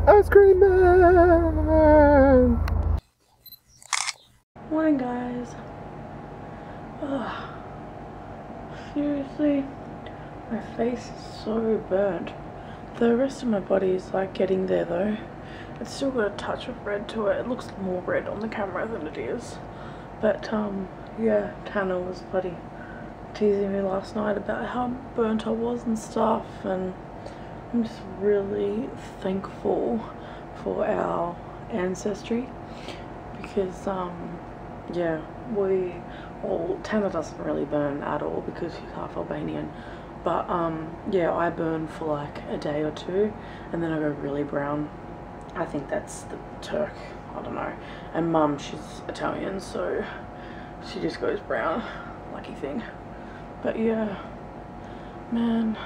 Ice cream man! Morning, guys. Ugh. Seriously, my face is so burnt. The rest of my body is like getting there though. It's still got a touch of red to it. It looks more red on the camera than it is. But yeah, Tannah was bloody teasing me last night about how burnt I was and stuff, and I'm just really thankful for our ancestry because yeah, Tannah doesn't really burn at all because she's half Albanian, but yeah, I burn for like a day or two and then I go really brown. I think that's the Turk, I don't know. And Mum, she's Italian, so she just goes brown, lucky thing. But yeah, man,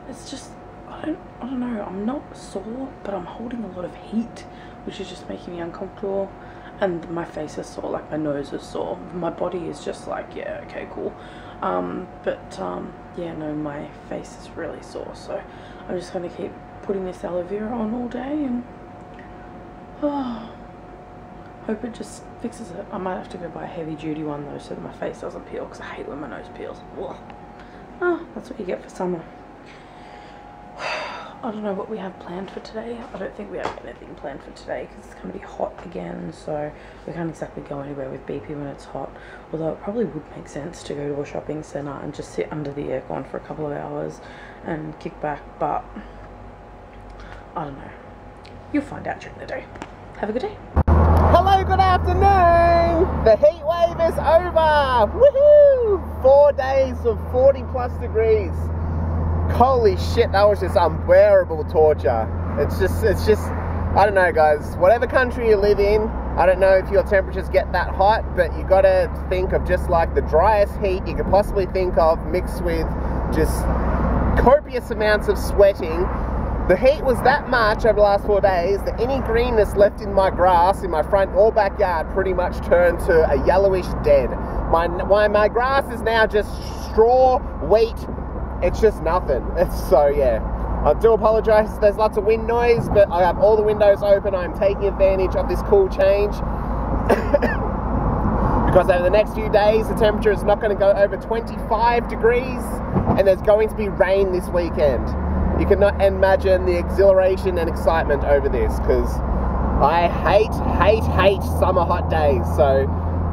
it's just, I don't know, I'm not sore, but I'm holding a lot of heat, which is just making me uncomfortable. And my face is sore, like my nose is sore. My body is just like, yeah, okay, cool. Yeah, no, my face is really sore, so I'm just gonna keep putting this aloe vera on all day and hope it just fixes it. I might have to go buy a heavy duty one though, so that my face doesn't peel, because I hate when my nose peels. Ugh. Oh, that's what you get for summer. I don't know what we have planned for today. I don't think we have anything planned for today because it's going to be hot again, so we can't exactly go anywhere with BP when it's hot. Although it probably would make sense to go to a shopping centre and just sit under the aircon for a couple of hours and kick back, but I don't know. You'll find out during the day. Have a good day. Hello, good afternoon! The heat wave is over! Woohoo! 4 days of 40 plus degrees. Holy shit, that was just unbearable torture. It's just, I don't know, guys. Whatever country you live in, I don't know if your temperatures get that hot, but you gotta think of just like the driest heat you could possibly think of, mixed with just copious amounts of sweating. The heat was that much over the last 4 days that any greenness left in my grass in my front or backyard pretty much turned to a yellowish dead. My grass is now just straw, wheat. It's just nothing. So yeah, I do apologise if there's lots of wind noise, but I have all the windows open. I'm taking advantage of this cool change because over the next few days the temperature is not going to go over 25 degrees and there's going to be rain this weekend. You cannot imagine the exhilaration and excitement over this, because I hate summer hot days. So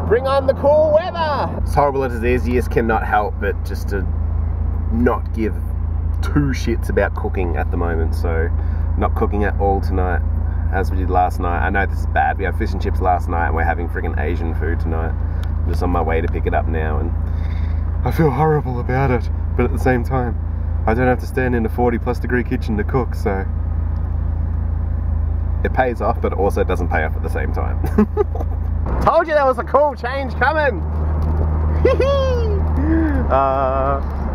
bring on the cool weather. As horrible as it is, you just cannot help but just to not give two shits about cooking at the moment. So not cooking at all tonight as we did last night. I know this is bad. We had fish and chips last night and we're having freaking Asian food tonight. I'm just on my way to pick it up now and I feel horrible about it, but at the same time I don't have to stand in a 40 plus degree kitchen to cook, so it pays off, but it also doesn't pay off at the same time. Told you there was a cool change coming.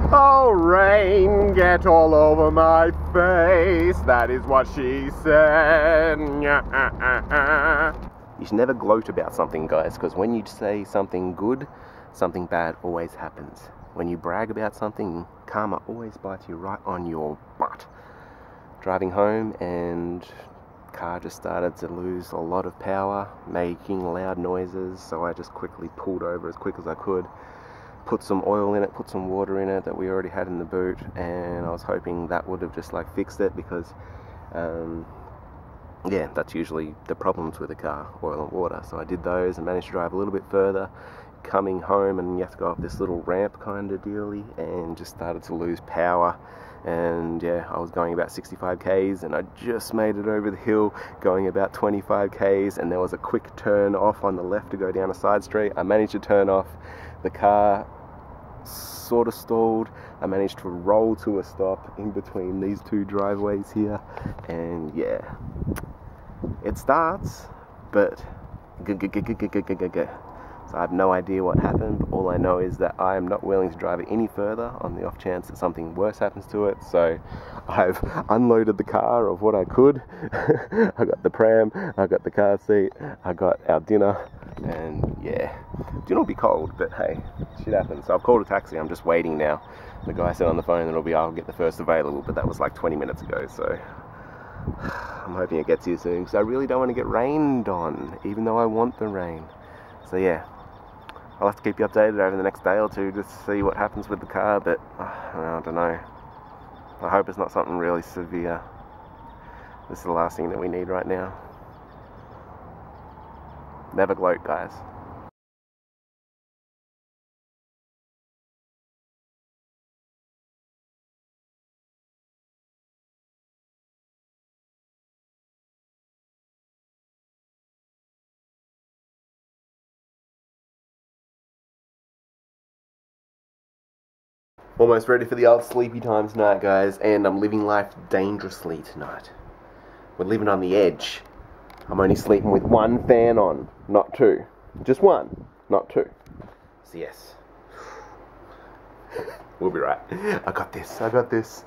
Oh, rain, get all over my face. That is what she said. You should never gloat about something, guys, because when you say something good, something bad always happens. When you brag about something, karma always bites you right on your butt. Driving home and car just started to lose a lot of power, making loud noises, so I just quickly pulled over as quick as I could, put some oil in it, put some water in it that we already had in the boot, and I was hoping that would have just like fixed it, because yeah, that's usually the problems with a car, oil and water. So I did those and managed to drive a little bit further, coming home, and you have to go up this little ramp kind of dealy, and just started to lose power. And yeah, I was going about 65 k's and I just made it over the hill going about 25 k's, and there was a quick turn off on the left to go down a side street. I managed to turn off, the car sort of stalled, I managed to roll to a stop in between these two driveways here, and yeah, it starts, but so I have no idea what happened, but all I know is that I am not willing to drive it any further on the off chance that something worse happens to it. So I've unloaded the car of what I could. I got the pram, I got the car seat, I got our dinner, and yeah, dinner will be cold, but hey, shit happens. So I've called a taxi, I'm just waiting now. The guy said on the phone that I'll get the first available, but that was like 20 minutes ago, so I'm hoping it gets here soon because I really don't want to get rained on, even though I want the rain. So yeah, I'll have to keep you updated over the next day or two just to see what happens with the car, but I don't know. I hope it's not something really severe. This is the last thing that we need right now. Never gloat, guys. Almost ready for the old sleepy time tonight, guys, and I'm living life dangerously tonight. We're living on the edge. I'm only sleeping with one fan on, not two. Just one, not two. So yes. We'll be right. I got this, I got this.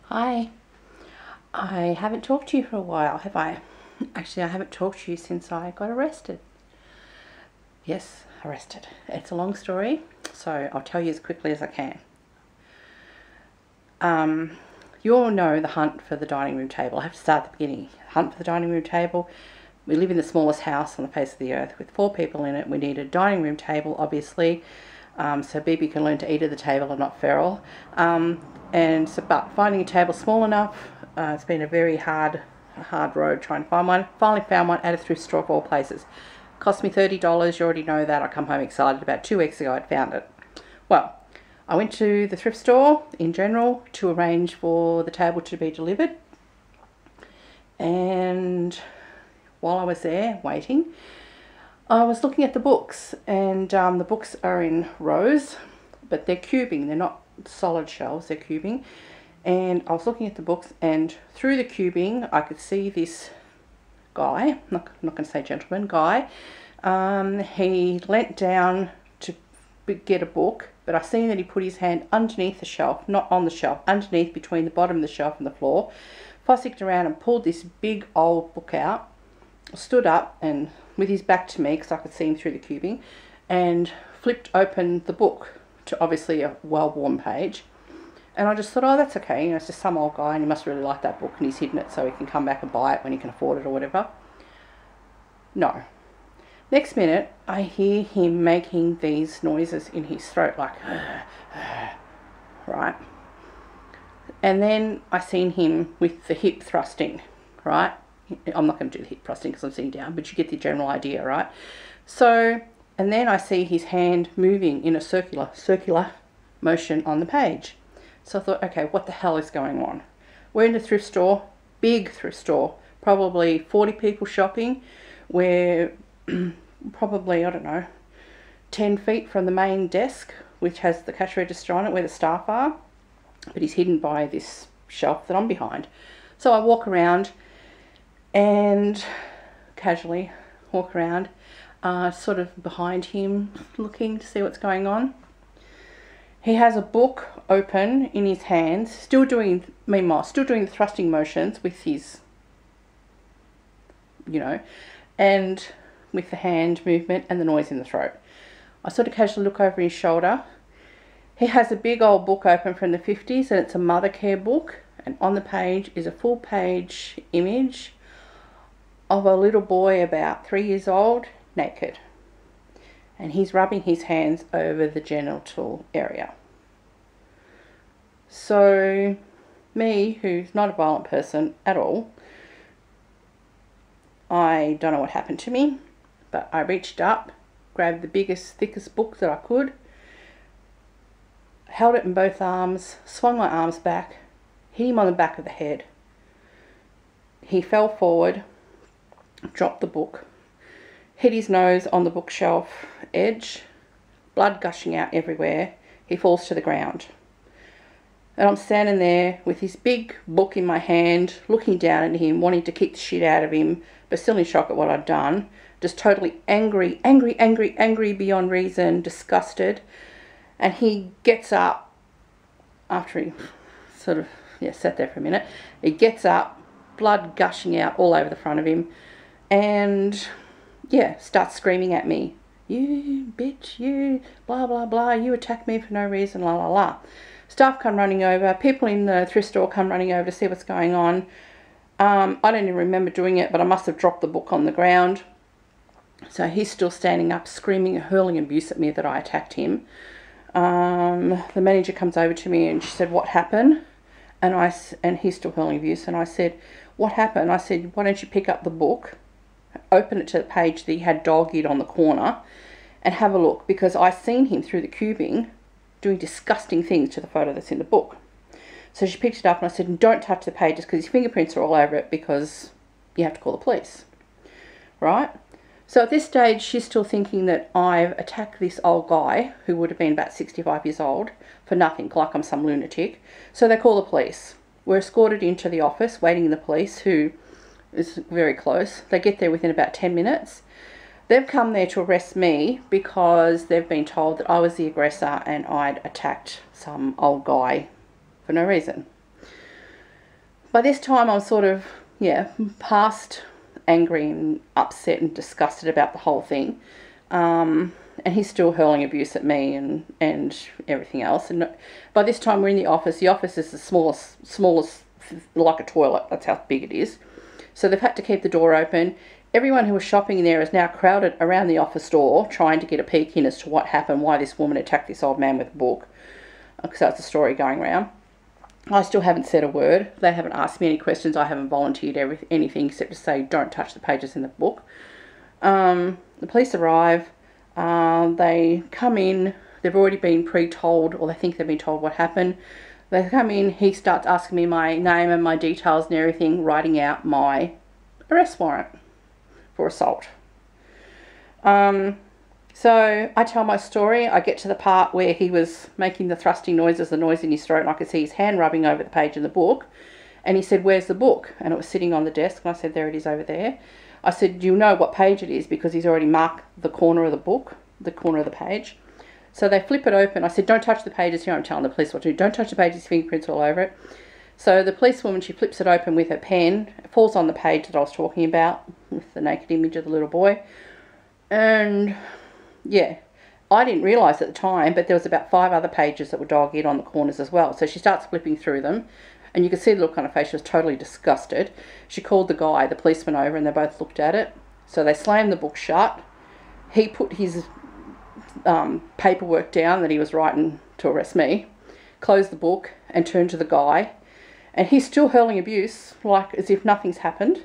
Hi. I haven't talked to you for a while, have I? Actually, I haven't talked to you since I got arrested. Yes, arrested. It's a long story, so I'll tell you as quickly as I can. You all know the hunt for the dining room table. I have to start at the beginning. Hunt for the dining room table. We live in the smallest house on the face of the earth with 4 people in it. We need a dining room table, obviously, so Bibi can learn to eat at the table and not feral. But finding a table small enough, it's been a very hard road trying to find one. Finally found one at a thrift store of all places. Cost me $30, you already know that. I come home excited. About 2 weeks ago I'd found it. Well, I went to the thrift store in general to arrange for the table to be delivered. And while I was there waiting, I was looking at the books, and the books are in rows, but they're cubing. They're not solid shelves, they're cubing. And I was looking at the books, and through the cubing I could see this guy, not going to say gentleman, guy. He leant down to get a book, but I seen that he put his hand underneath the shelf, not on the shelf, underneath, between the bottom of the shelf and the floor, fossicked around and pulled this big old book out, stood up and with his back to me because I could see him through the cubing, and flipped open the book to obviously a well-worn page. And I just thought, oh, that's okay, you know, it's just some old guy and he must really like that book and he's hidden it so he can come back and buy it when he can afford it or whatever. No. Next minute, I hear him making these noises in his throat, like, right? And then I seen him with the hip thrusting, right? I'm not going to do the hip thrusting because I'm sitting down, but you get the general idea, right? So, and then I see his hand moving in a circular motion on the page. So I thought, okay, what the hell is going on? We're in a thrift store, big thrift store, probably 40 people shopping. We're probably, I don't know, 10 feet from the main desk, which has the cash register on it where the staff are, but he's hidden by this shelf that I'm behind. So I walk around and casually walk around, sort of behind him, looking to see what's going on. He has a book open in his hands, still doing the thrusting motions with his, you know, and with the hand movement and the noise in the throat. I sort of casually look over his shoulder. He has a big old book open from the 50s, and it's a mother care book, and on the page is a full page image of a little boy about 3 years old, naked. And he's rubbing his hands over the genital area. So me, who's not a violent person at all, I don't know what happened to me, but I reached up grabbed the biggest, thickest book that I could, held it in both arms, swung my arms back, hit him on the back of the head. He fell forward, dropped the book, hit his nose on the bookshelf edge, blood gushing out everywhere. He falls to the ground. And I'm standing there with this big book in my hand, looking down at him, wanting to kick the shit out of him, but still in shock at what I'd done. Just totally angry beyond reason, disgusted. And he gets up, after he sort of, sat there for a minute. He gets up, blood gushing out all over the front of him, and, starts screaming at me. You bitch, you, blah, blah, blah, you attacked me for no reason, la, la, la. Staff come running over, people in the thrift store come running over to see what's going on. I don't even remember doing it, but I must have dropped the book on the ground. So he's still standing up, screaming and hurling abuse at me that I attacked him. The manager comes over to me and she said, what happened? And he's still hurling abuse. And I said, what happened? I said, why don't you pick up the book, open it to the page that he had dog-eared on the corner, and have a look, because I seen him through the cubing doing disgusting things to the photo that's in the book. So she picked it up and I said, don't touch the pages because his fingerprints are all over it, because you have to call the police. Right? So at this stage, she's still thinking that I've attacked this old guy, who would have been about 65 years old, for nothing, like I'm some lunatic. So they call the police. We're escorted into the office, waiting the police, who is very close. They get there within about 10 minutes. They've come there to arrest me because they've been told that I was the aggressor and I'd attacked some old guy for no reason. By this time, I'm sort of, past angry and upset and disgusted about the whole thing. And he's still hurling abuse at me and everything else. And by this time, we're in the office. The office is the smallest, like a toilet. That's how big it is. So they've had to keep the door open. Everyone who was shopping in there is now crowded around the office door, trying to get a peek in as to what happened, why this woman attacked this old man with a book, because that's the story going around. I still haven't said a word. They haven't asked me any questions. I haven't volunteered anything except to say, don't touch the pages in the book. The police arrive. They come in. They've already been pre-told, or they think they've been told what happened. They come in. He starts asking me my name and my details and everything, writing out my arrest warrant for assault. So I tell my story. I get to the part where he was making the thrusting noises, the noise in his throat, and I could see his hand rubbing over the page in the book. And he said, where's the book? And it was sitting on the desk. And I said, there it is over there. I said, do you know what page it is? Because he's already marked the corner of the book, the corner of the page. So they flip it open. I said, don't touch the pages here. I'm telling the police what to do. Don't touch the pages, fingerprints all over it. So the policewoman, she flips it open with her pen. It falls on the page that I was talking about, with the naked image of the little boy. And I didn't realise at the time, but there was about 5 other pages that were dog-eared on the corners as well. So she starts flipping through them, and you could see the look on her face. She was totally disgusted. She called the guy, the policeman, over, and they both looked at it. So they slammed the book shut. He put his paperwork down that he was writing to arrest me, closed the book, and turned to the guy. And he's still hurling abuse, like as if nothing's happened.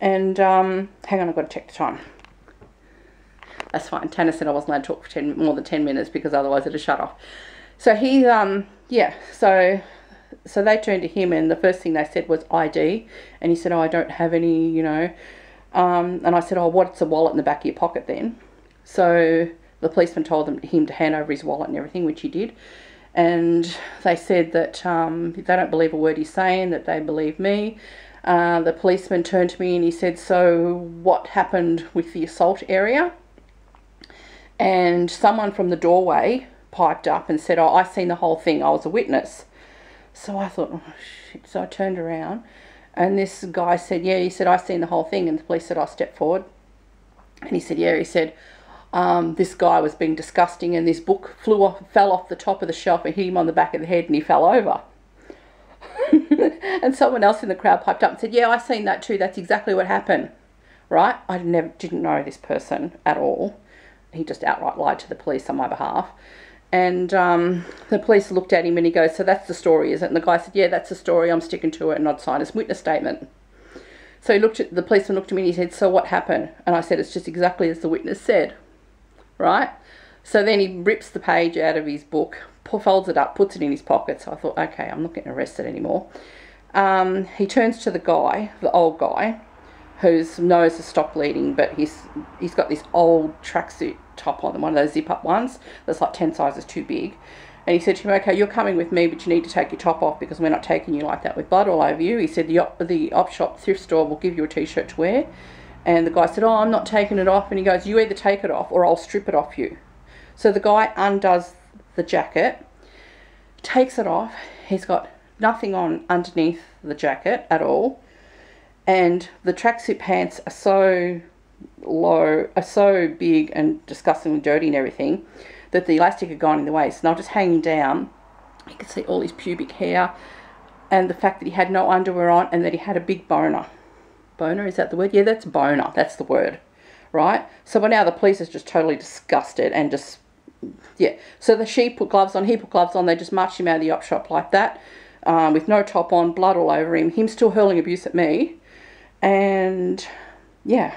And, hang on, I've got to check the time. That's fine. Tannah said I wasn't allowed to talk for more than 10 minutes because otherwise it'd shut off. So he, so they turned to him, and the first thing they said was ID. And he said, oh, I don't have any, and I said, oh, what's a wallet in the back of your pocket then? So the policeman told him to hand over his wallet and everything, which he did. And they said that they don't believe a word he's saying, that they believe me. The policeman turned to me and he said, so what happened with the assault area? And someone from the doorway piped up and said, oh, I seen the whole thing. I was a witness. So I thought, oh, shit. So I turned around and this guy said, yeah, he said, I seen the whole thing. And the police said, I stepped forward. And he said, yeah, he said, this guy was being disgusting and this book fell off the top of the shelf and hit him on the back of the head and he fell over. And someone else in the crowd piped up and said, yeah, I seen that too. That's exactly what happened. Right? I didn't know this person at all. He just outright lied to the police on my behalf. And the police looked at him and he goes, so that's the story, is it? And the guy said, yeah, that's the story. I'm sticking to it, and I'd sign his witness statement. So the policeman looked at me and he said, so what happened? And I said, it's just exactly as the witness said. right? So then he rips the page out of his book, folds it up, puts it in his pocket. So I thought, okay, I'm not getting arrested anymore. He turns to the guy, the old guy, whose nose has stopped bleeding, but he's got this old tracksuit top on, one of those zip-up ones that's like 10 sizes too big. And he said to him, okay, you're coming with me, but you need to take your top off because we're not taking you like that with blood all over you. He said the op shop thrift store will give you a t-shirt to wear. And the guy said, oh, I'm not taking it off. And he goes, you either take it off or I'll strip it off you. So the guy undoes the jacket, takes it off. He's got nothing on underneath the jacket at all. And the tracksuit pants are so low, are so big and disgustingly dirty and everything, that the elastic had gone in the waist. And I was just hanging down. You could see all his pubic hair and the fact that he had no underwear on and that he had a big boner. Boner, is that the word? Yeah, that's boner. That's the word, right? So by now the police is just totally disgusted and just, yeah. So she put gloves on, he put gloves on. They just marched him out of the op shop like that, with no top on, blood all over him still hurling abuse at me. And, yeah.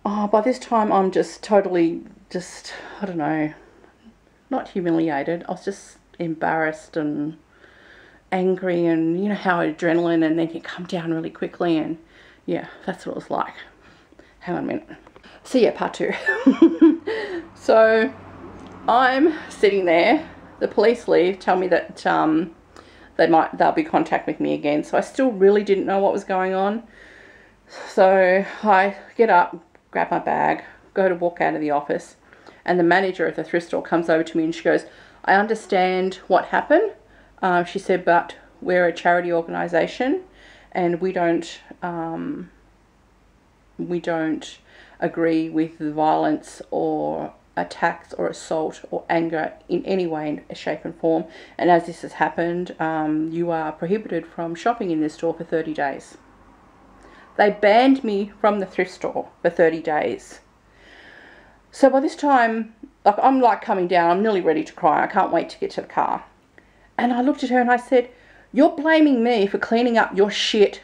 Oh, by this time I'm just totally, I don't know, not humiliated. I was just embarrassed and angry, and you know how adrenaline, and then you come down really quickly, and yeah, that's what it was like. Hang on a minute. So yeah, part 2. So I'm sitting there, the police leave, tell me that they'll be contacting me again. So I still really didn't know what was going on. So I get up, grab my bag, go to walk out of the office, and the manager of the thrift store comes over to me and she goes, I understand what happened. She said, but we're a charity organisation and we don't agree with the violence or attacks or assault or anger in any way, shape and form. And as this has happened, you are prohibited from shopping in this store for 30 days. They banned me from the thrift store for 30 days. So by this time, like, I'm like coming down, I'm nearly ready to cry. I can't wait to get to the car. And I looked at her and I said, you're blaming me for cleaning up your shit.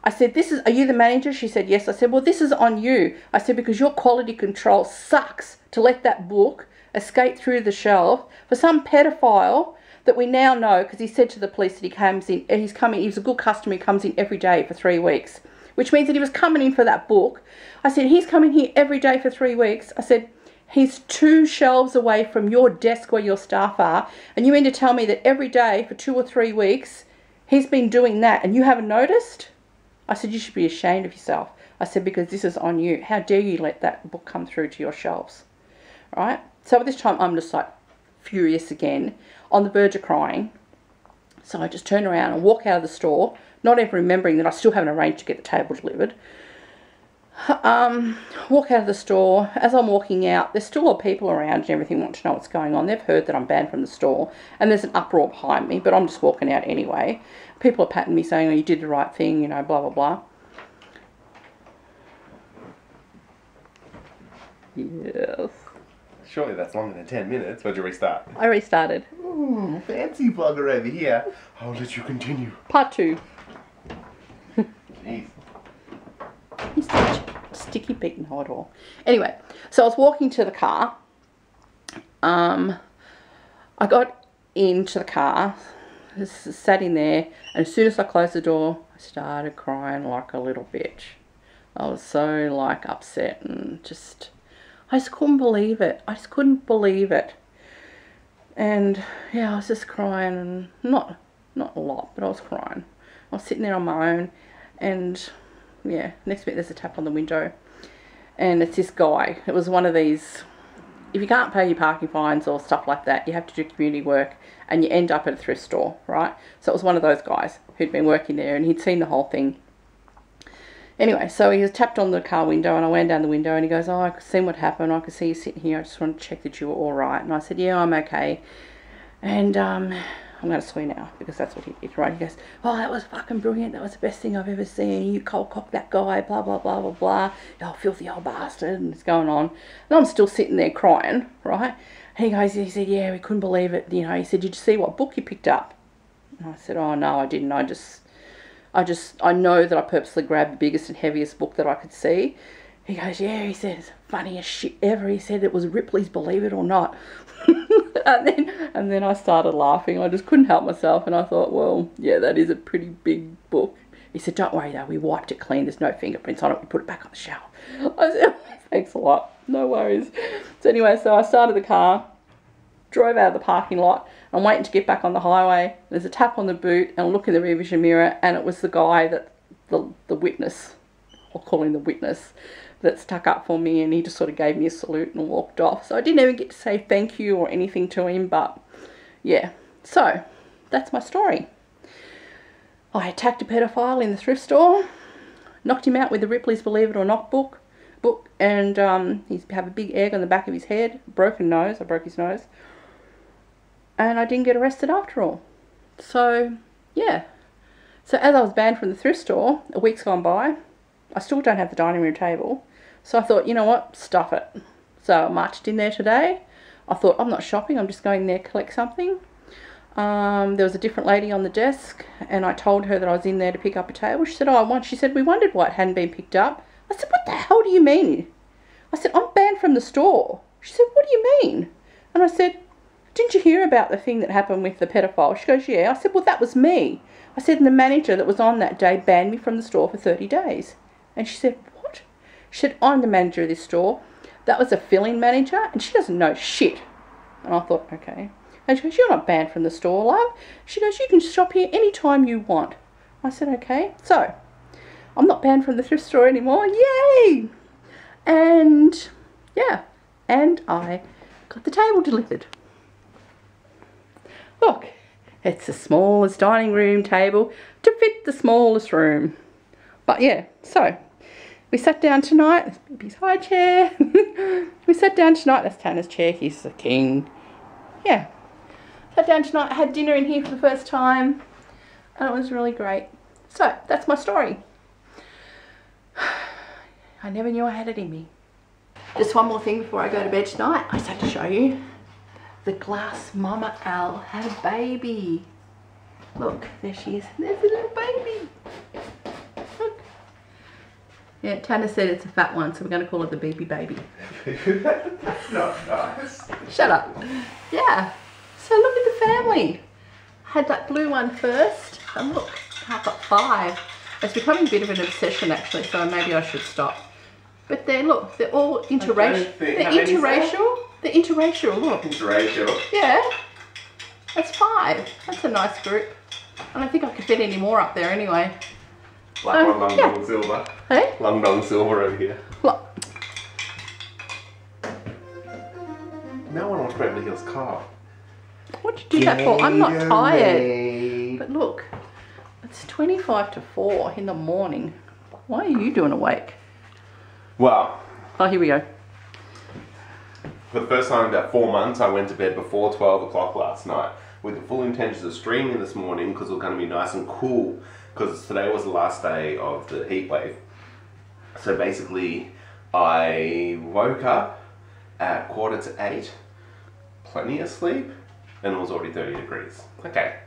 I said, are you the manager? She said, yes. I said, well, this is on you. I said, because your quality control sucks to let that book escape through the shelf for some pedophile that we now know, because he said to the police that he comes in, he's a good customer, he comes in every day for 3 weeks, which means that he was coming in for that book. I said, he's coming here every day for 3 weeks. I said, he's 2 shelves away from your desk where your staff are, and you mean to tell me that every day for 2 or 3 weeks he's been doing that and you haven't noticed? I said, you should be ashamed of yourself. I said, because this is on you. How dare you let that book come through to your shelves? Right? So at this time I'm just like furious again, on the verge of crying. So I just turn around and walk out of the store, not even remembering that I still haven't arranged to get the table delivered. Walk out of the store. As I'm walking out, there's still a lot of people around and everything want to know what's going on. They've heard that I'm banned from the store and there's an uproar behind me, but I'm just walking out anyway. People are patting me saying, oh, you did the right thing, you know, blah, blah, blah. Yes. Surely that's longer than 10 minutes. Why'd you restart? I restarted. Ooh, fancy bugger over here. I'll let you continue. Part 2. Jeez. He's such a sticky beak know-it-all. Anyway, so I was walking to the car. I got into the car, just sat in there, and as soon as I closed the door, I started crying like a little bitch. I was so like upset and I just couldn't believe it. I just couldn't believe it. And yeah, I was just crying, and not a lot, but I was crying. I was sitting there on my own, and yeah, next minute there's a tap on the window, and it's this guy. It was one of these, if you can't pay your parking fines or stuff like that, you have to do community work, and you end up at a thrift store, right? So it was one of those guys who'd been working there, and he'd seen the whole thing. Anyway, so he was tapped on the car window, and I went down the window, and he goes, oh, I could see what happened. I could see you sitting here. I just wanted to check that you were all right. And I said, yeah, I'm okay. And I'm going to swear now, because that's what he did, right? He goes, oh, that was fucking brilliant. That was the best thing I've ever seen. You cold cocked that guy, blah, blah, blah, blah, blah. Oh, filthy old bastard. And it's going on. And I'm still sitting there crying, right? And he said, yeah, we couldn't believe it. You know, he said, did you see what book you picked up? And I said, oh, no, I didn't. I know that I purposely grabbed the biggest and heaviest book that I could see. He goes, yeah, he says, funniest shit ever. He said it was Ripley's Believe It or Not. and then I started laughing. I just couldn't help myself, and I thought, well, yeah, that is a pretty big book. He said, don't worry though, we wiped it clean, there's no fingerprints on it, we put it back on the shelf. I said, thanks a lot, no worries. So anyway, so I started the car, drove out of the parking lot. I'm waiting to get back on the highway. There's a tap on the boot, and I look in the rear vision mirror, and it was the guy that, the witness, I'll call him the witness, that stuck up for me, and he just sort of gave me a salute and walked off. So I didn't even get to say thank you or anything to him, but yeah. So that's my story. I attacked a pedophile in the thrift store, knocked him out with the Ripley's Believe It or Not book, and he had a big egg on the back of his head, broken nose, I broke his nose, and I didn't get arrested after all. So yeah. So as I was banned from the thrift store, a week's gone by, I still don't have the dining room table. So I thought, you know what, stuff it. So I marched in there today. I thought, I'm not shopping, I'm just going there to collect something. There was a different lady on the desk, and I told her that I was in there to pick up a table. She said, she said, we wondered why it hadn't been picked up. I said, what the hell do you mean? I said, I'm banned from the store. She said, what do you mean? And I said, didn't you hear about the thing that happened with the pedophile? She goes, yeah. I said, well, that was me. I said, and the manager that was on that day banned me from the store for 30 days. And she said, what? She said, I'm the manager of this store. That was a fill-in manager, and she doesn't know shit. And I thought, okay. And she goes, you're not banned from the store, love. She goes, you can shop here anytime you want. I said, okay. So, I'm not banned from the thrift store anymore. Yay! And, yeah. And I got the table delivered. Look, it's the smallest dining room table to fit the smallest room. But yeah, so we sat down tonight. That's Baby's high chair. We sat down tonight. That's Tannah's chair. He's the king. Yeah. Sat down tonight. I had dinner in here for the first time, and it was really great. So that's my story. I never knew I had it in me. Just one more thing before I go to bed tonight. I just had to show you. The glass mama owl had a baby. Look, there she is. There's a little baby. Look. Yeah, Tannah said it's a fat one, so we're going to call it the baby baby. That's not nice. Shut up. Yeah. So look at the family. I had that blue one first, and look, I've got 5. It's becoming a bit of an obsession actually, so maybe I should stop. But they're, look, they're all interracial. They're interracial. They're interracial, look. Interracial? Yeah. That's 5. That's a nice group. I don't think I could fit any more up there anyway. Like one Long Dong Silver. Hey? Long Dong Silver over here. Look. No one wants Beverly Hills car. What'd you do that for? I'm not tired. But look, it's 25 to 4 in the morning. Why are you doing awake? Well. Oh, here we go. For the first time in about 4 months, I went to bed before 12 o'clock last night with the full intentions of streaming this morning because it was going to be nice and cool because today was the last day of the heat wave. So basically, I woke up at 7:45, plenty of sleep, and it was already 30 degrees. Okay.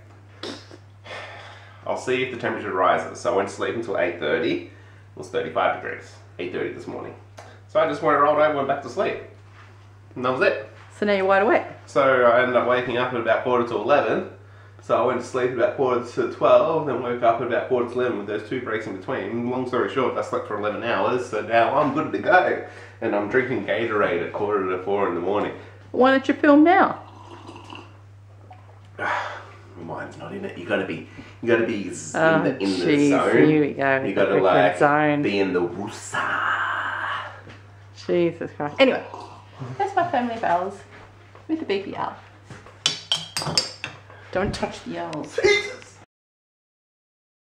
I'll see if the temperature rises. So I went to sleep until 8:30. It was 35 degrees. 8:30 this morning. So I just rolled over and went back to sleep. And that was it. So now you're wide awake. So I ended up waking up at about 11:45. So I went to sleep at about 11:45, then woke up at about 11:45 with those 2 breaks in between. Long story short, I slept for 11 hours, so now I'm good to go. And I'm drinking Gatorade at 3:45 in the morning. Why don't you film now? Mine's not in it. You gotta be in the zone. Here we go. You gotta like be in the woosah. Jesus Christ. Anyway, that's my family of owls with the baby owl. Don't touch the owls. Jesus.